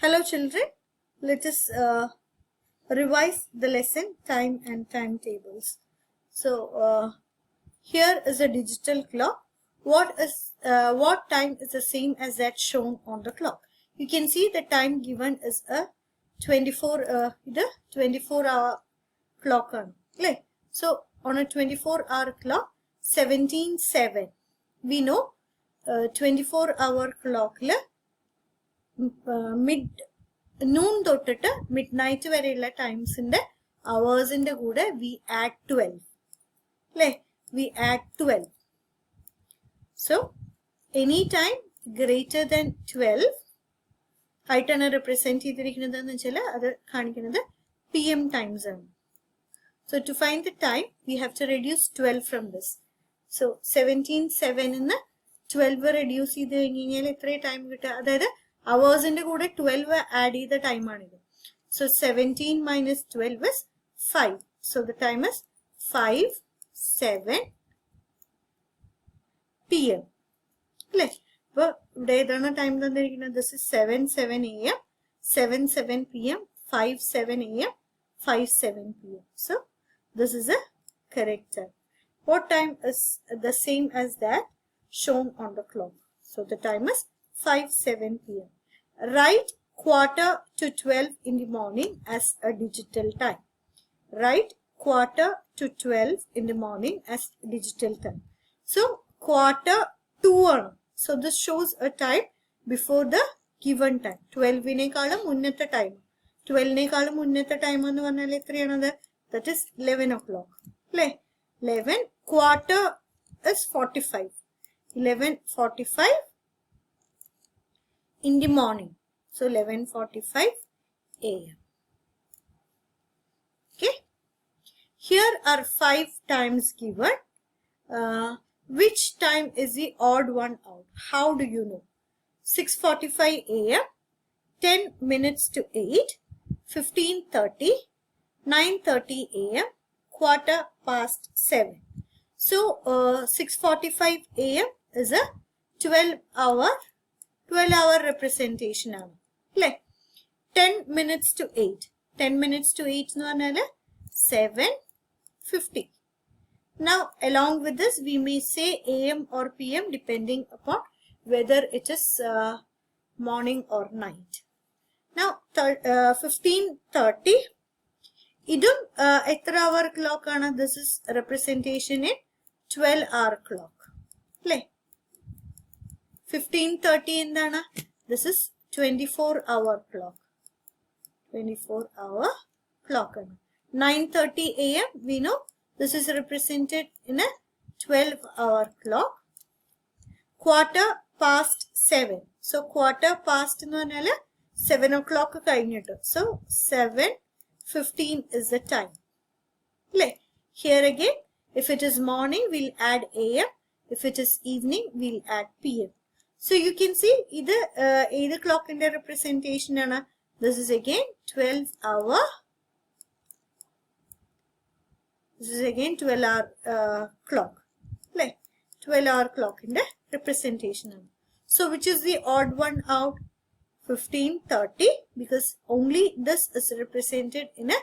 Hello children, let us revise the lesson time and timetables. Here is a digital clock. What time is the same as that shown on the clock? You can see the time given is a 24-hour clock. So on a 24-hour clock, 17:07. We know 24-hour clock noon തൊട്ടിട്ട് midnight വരെയുള്ള ടൈംസിന്റെ അവേഴ്സിന്റെ കൂടെ we add 12 അല്ലേ we add 12 so any time greater than 12 ആയിട്ടാണ് represent ചെയ്തിരിക്കുന്നത് എന്ന് വെച്ചാൽ അത് കാണിക്കുന്നത് PM ടൈംസ് ആണ്. So to find the time we have to reduce 12 from this. So 17:07 നിന്ന് 12 reduce ചെയ്ത് കഴിഞ്ഞാൽ എത്ര ടൈം കിട്ടുക? അതായത് hours in the good 12 add the time on it. So 17 minus 12 is 5. So the time is 5:07 PM. Time this is 7:07 AM, 7:07 PM, 5:07 AM, 5:07 PM. So this is a correct time. What time is the same as that shown on the clock? So the time is 5:07 PM. Write 11:45 in the morning as a digital time. Write 11:45 in the morning as digital time. So 1:45. So this shows a time before the given time. 12 നേക്കാളും മുന്നത്തെ time. 12 നേക്കാളും മുന്നത്തെ time എന്ന് പറഞ്ഞാൽ എത്രയാണത്? That is 11 o'clock. 11 quarter is 45. 11:45 in the morning. So 11:45 AM. Okay. Here are 5 times given. Which time is the odd one out? How do you know? 6:45 AM, 10 minutes to 8, 15:30, 9:30 AM, 7:15. So 6:45 AM is a 12-hour representation. 10 minutes to 8. 10 minutes to 8 no 7:50. Now along with this we may say AM or PM depending upon whether it is morning or night. Now 15:30. Idum etra hour clock ana? This is representation in 12-hour clock. 15:30 endana? This is 24-hour clock. 24-hour clock. 9:30 AM we know this is represented in a 12-hour clock. 7:15. So 7:15 7 o'clock. So 7:15 is the time. Here again, if it is morning, we'll add AM. If it is evening, we'll add PM. So you can see either 8 o'clock in the representation. This is again 12-hour. This is again 12-hour clock. 12-hour clock in the representation. So which is the odd one out? 15:30, because only this is represented in a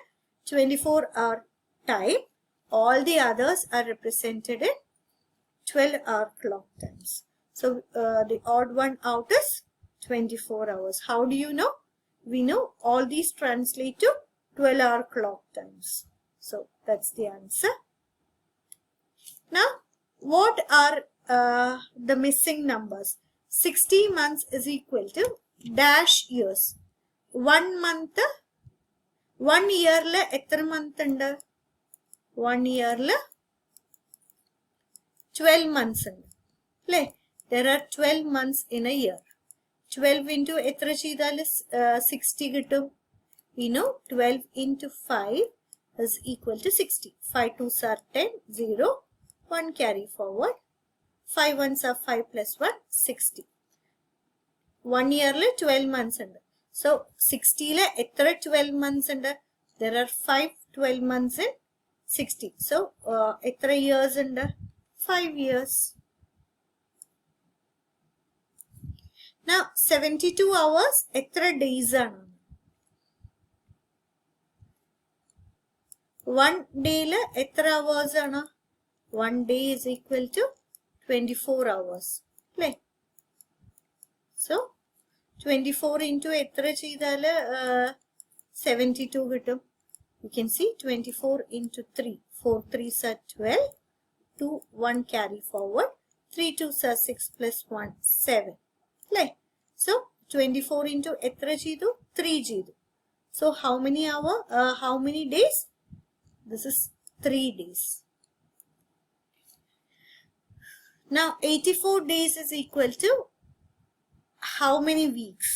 24-hour time. All the others are represented in 12-hour clock times. So the odd one out is 24 hours. How do you know? We know all these translate to 12-hour clock times. So that's the answer. Now, what are the missing numbers? 60 months is equal to dash years. 1 month, 1 year le etra month undu? 1 year le 12 months undu. There are 12 months in a year. 12 into etra cheyidal 60 kittum. We know 12 into 5 is equal to 60. 5 2s are 10, 0, 1 carry forward. 5 1s are 5 plus 1, 60. 1 year le 12 months undu. So 60 le etra 12 months undu? There are 5 12 months in 60. So etra years undu? 5 years. Now 72 hours എത്ര days ആണ്? One day എത്ര hours ആണ്? One day is equal to 24 hours. അല്ലേ? So 24 into എത്ര ചെയ്താൽ 72 കിട്ടും. You can see 24 into 3. 4 3s are 12. 2 1 carry forward. 3 2s are 6 plus 1 7. Right? So 24 into etra cheedu 3 cheedu. So how many hour? How many days? This is 3 days. Now 84 days is equal to how many weeks?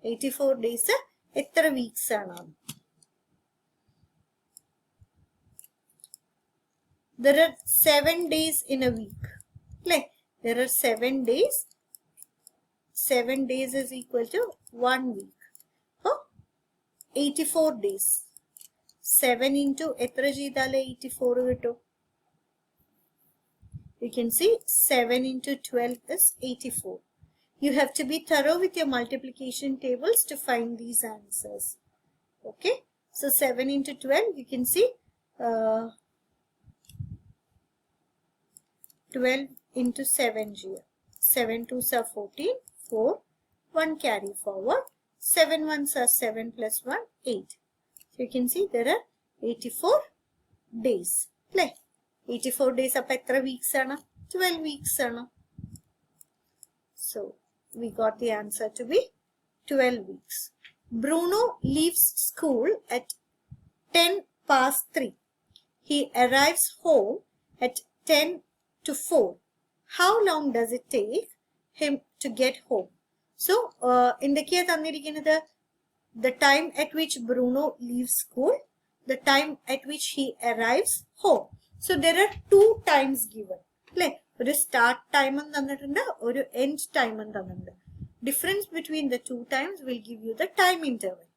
84 days etra weeks aanu? There are 7 days in a week. Like there are 7 days. 7 days is equal to 1 week. Oh, 84 days. 7 into etra cheydale 84 kittu. You can see 7 into 12 is 84. You have to be thorough with your multiplication tables to find these answers. Okay. So 7 into 12, you can see 12 into 7 here. 7 2s are 14, 4, 1 carry forward. 7 1s are 7 plus 1, 8. So you can see there are 84 days. Play. 84 days up etra weeks aanu? 12 weeks aanu. So we got the answer to be 12 weeks. Bruno leaves school at 10 past 3. He arrives home at 10 to 4. How long does it take him to get home? So, indicate the time at which Bruno leaves school, the time at which he arrives home. So, there are 2 times given. One start time and one end time. Difference between the 2 times will give you the time interval.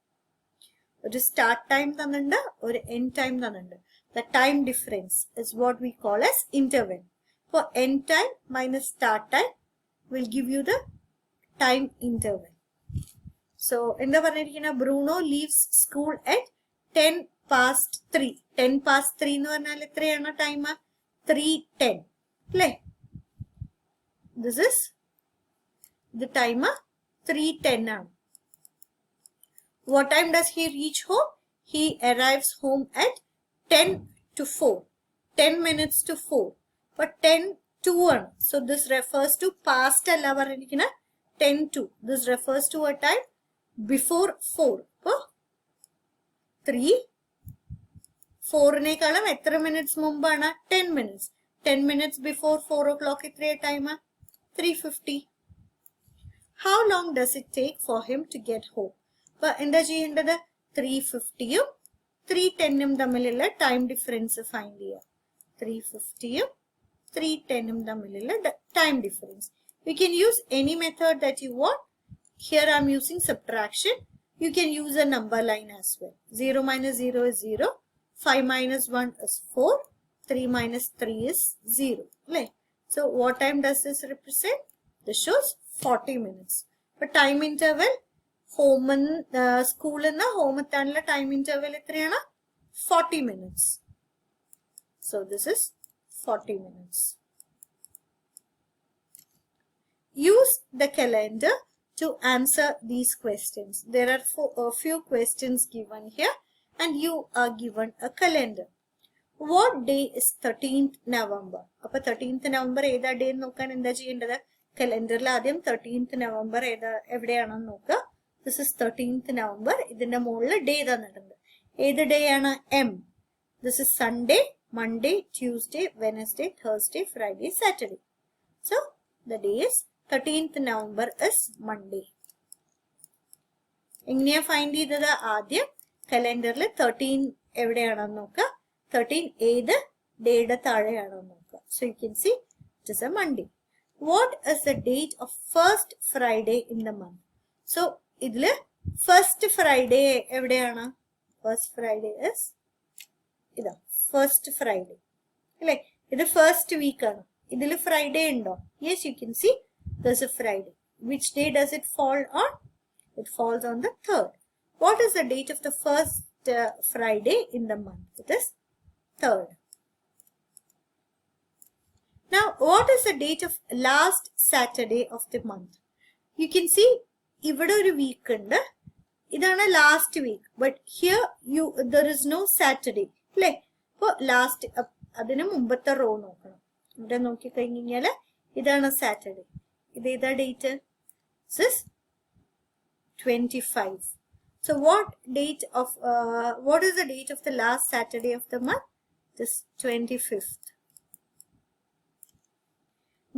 One start time and one end time. The time difference is what we call as interval. For end time minus start time will give you the time interval. So, in the Bruno leaves school at 10 past 3. 10 past 3 no time 3:10. Play. This is the time 3:10. What time does he reach home? He arrives home at 10 to 4. 10 minutes to 4. But 10 to 1. So this refers to past 10 to. This refers to a time before 4. Oh, 3. 4 ne kalam etra minutes mumbana? 10 minutes. 10 minutes before 4 o'clock itre time 3:50. How long does it take for him to get home? But in the 3:50 3:10 തമ്മിലുള്ള time difference find here. 3:50 3:10 time difference. We can use any method that you want. Here I am using subtraction. You can use a number line as well. 0 minus 0 is 0. 5 minus 1 is 4. 3 minus 3 is 0. So what time does this represent? This shows 40 minutes. But time interval, home and school and home time interval 40 minutes. So this is 40 minutes. Use the calendar to answer these questions. There are a few questions given here and you are given a calendar. What day is 13th November? Appa 13th November eda day nokkan endha cheyendada? Calendar la adyam 13th November evideyaanu nokka. This is 13th November. Idinte molle day thannittund. Eda day aanu M. This is Sunday, Monday, Tuesday, Wednesday, Thursday, Friday, Saturday. So the day is 13th November is Monday. Ingneya find cheythathu ആദ്യം calendar le 13 എവിടെയാണെന്ന് നോക്കുക. 13 ഏത് ഡേയുടെ താഴെയാണെന്ന് നോക്കുക. So you can see it is a Monday. What is the date of first Friday in the month? So ഇതില് first Friday എവിടെയാണ്? First Friday is ഇതാ first Friday. അല്ലേ? ഇത് first week ആണ്. ഇതില് Friday ഉണ്ടോ? Yes, you can see there's a Friday. which day does it fall on? It falls on the 3rd. What is the date of the first Friday in the month? It is 3rd. Now, what is the date of last Saturday of the month? You can see, ഇവിടെ ഒരു week ഉണ്ട്. ഇതാണ് last week. But here, there is no Saturday. അല്ലേ? അപ്പോൾ last, അതിന് മുമ്പത്തെ raw നോക്കണം. ഇവിടെ നോക്കിക്കഴിഞ്ഞാൽ ഇതാണ് Saturday. ഇത് ഏതാ date? This is 25. So what is the date of the last Saturday of the month? This 25th.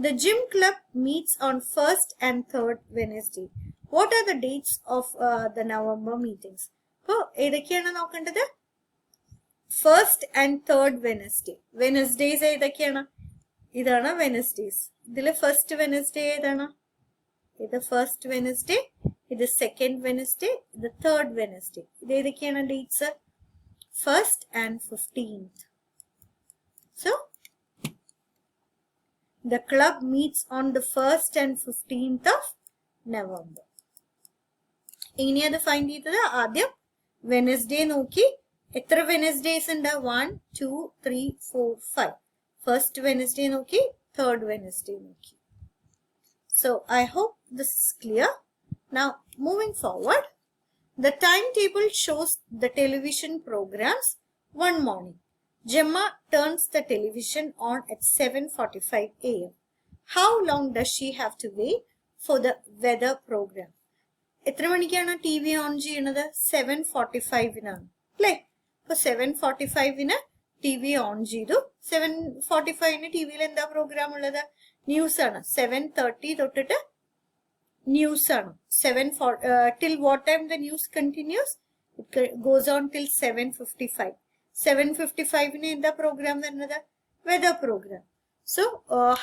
The gym club meets on 1st and 3rd Wednesday. What are the dates of the November meetings? So, ഏതൊക്കെയാണ് നോക്കേണ്ടത്? 1st and 3rd Wednesday. Wednesdays ഏതൊക്കെയാണ്? ഇതാണ് Wednesdays. ഇതിലെ first Wednesday ഏതാണ്? ഇത് first Wednesday, ഇത് second Wednesday, ഇത് third Wednesday. ഇത് ഏതൊക്കെയാണ് dates? 1st and 15th. So, the club meets on the 1st and 15th of November. ഇനി അത് ഫൈൻഡ് ചെയ്തത് ആദ്യം വെനസ്ഡേ നോക്കി. എത്ര വെനസ്ഡേസ് ഉണ്ട്? 1, 2, 3, 4, 5. ഫസ്റ്റ് വെനസ്ഡേ നോക്കി, തേർഡ് വെനസ്ഡേ നോക്കി. So I hope this is clear. Now moving forward, the timetable shows the television programs. One morning, Gemma turns the television on at 7:45 a.m. How long does she have to wait for the weather program? എത്ര മണിക്കാണ് T V on ചെയ്യുന്നത്? 7:45-നാണ് അല്ലേ? അപ്പൊ 7:45-ന് T V on ചെയ്തു. 7:45-ന് T വിയിൽ എന്താ programme ഉള്ളത്? News ആണ്. 7:30 തൊട്ടിട്ട് ന്യൂസ് ആണ്. till what time the news continues? It goes on till 7:55. 7:55-ന് എന്താ പ്രോഗ്രാം വരുന്നത്? Weather program. So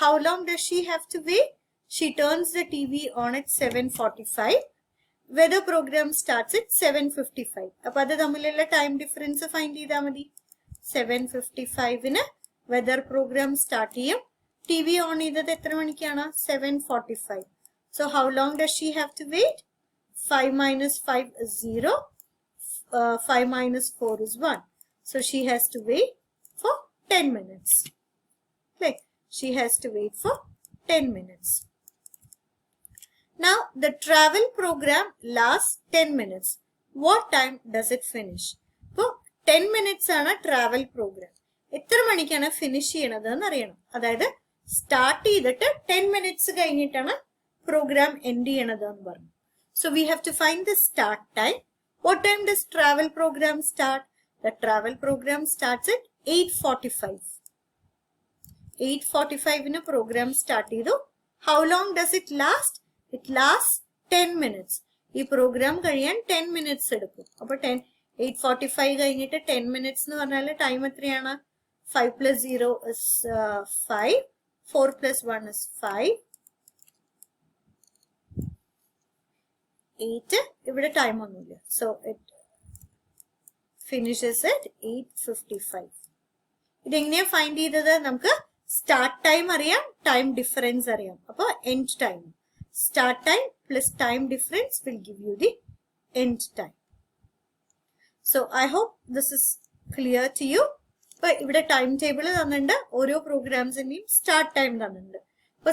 how long does she have to wait? She turns the TV on at 7:45. Weather program starts at 7:55. അപ്പൊ അത് തമ്മിലുള്ള time difference find ചെയ്താൽ മതി. 7:55-ന് whether programme start ചെയ്യും. T V on ചെയ്തത് എത്ര മണിക്കാണ്? 7:45. So how long does she have to wait? 5 minus 5 is 0. 5 minus 4 is 1. So she has to wait for 10 minutes. Like she has to wait for 10 minutes. Now the travel program lasts 10 minutes. What time does it finish? So 10 minutes ആണ് travel program. എത്ര മണിക്കാണ് finish ചെയ്യണത് എന്ന് അറിയണം. അതായത് start ചെയ്തിട്ട് 10 minutes കഴിഞ്ഞിട്ടാണ് program end ചെയ്യണത് എന്ന് പറഞ്ഞു. So we have to find the start time. What time does travel program start? The travel program starts at 8:45. 8:45-ന് program start ചെയ്തു. How long does it last? It lasts 10 minutes. ഈ program കഴിയാൻ 10 minutes എടുക്കും. അപ്പൊ 8:45 കഴിഞ്ഞിട്ട് 10 minutes എന്ന് പറഞ്ഞാൽ time എത്രയാണ്? 5 plus 0 is 5. 4 plus 1 is 5. 8. ഇവിടെ ടൈം ഒന്നുമില്ല. So it finishes at 8:55. ഇതെങ്ങനെയാ ഫൈൻഡ് ചെയ്തത്? നമുക്ക് സ്റ്റാർട്ട് ടൈം അറിയാം, ടൈം ഡിഫറൻസ് അറിയാം. അപ്പൊ end time. Start time plus time difference will give you the end time. So I hope this is clear to you. But ഇവിടെ time table തന്നിട്ടുണ്ട്. ഓരോ പ്രോഗ്രാംസിന്റെയും start time തന്നിട്ടുണ്ട്. ഇപ്പൊ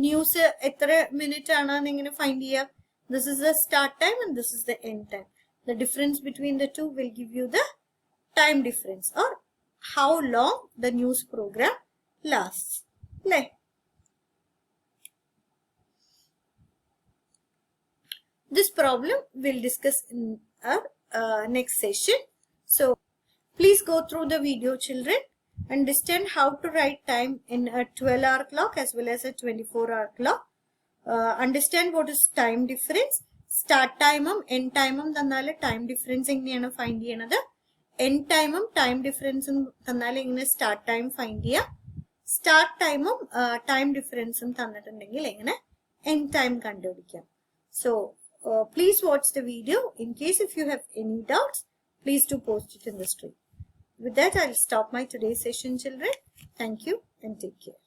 ന്യൂസ് എത്ര minute ആണെന്ന് ഇങ്ങനെ ഫൈൻഡ് ചെയ്യാം. This is the start time and this is the end time. The difference between the two will give you the time difference or how long the news program lasts. Like, this problem we'll discuss in our next session. So please go through the video, children. Understand how to write time in a 12-hour clock as well as a 24-hour clock. Understand what is time difference. Start time end time തന്നാല് time difference എങ്ങനെയാണ് find ചെയ്യണത്. end time time difference തന്നാല് എങ്ങനെ start time find ചെയ്യാം. start time time difference തന്നിട്ടുണ്ടെങ്കിൽ എങ്ങനെ end time കണ്ടുപിടിക്കാം. So please watch the video. In case if you have any doubts, please do post it in the stream. With that, I'll stop my today's session, children. Thank you and take care.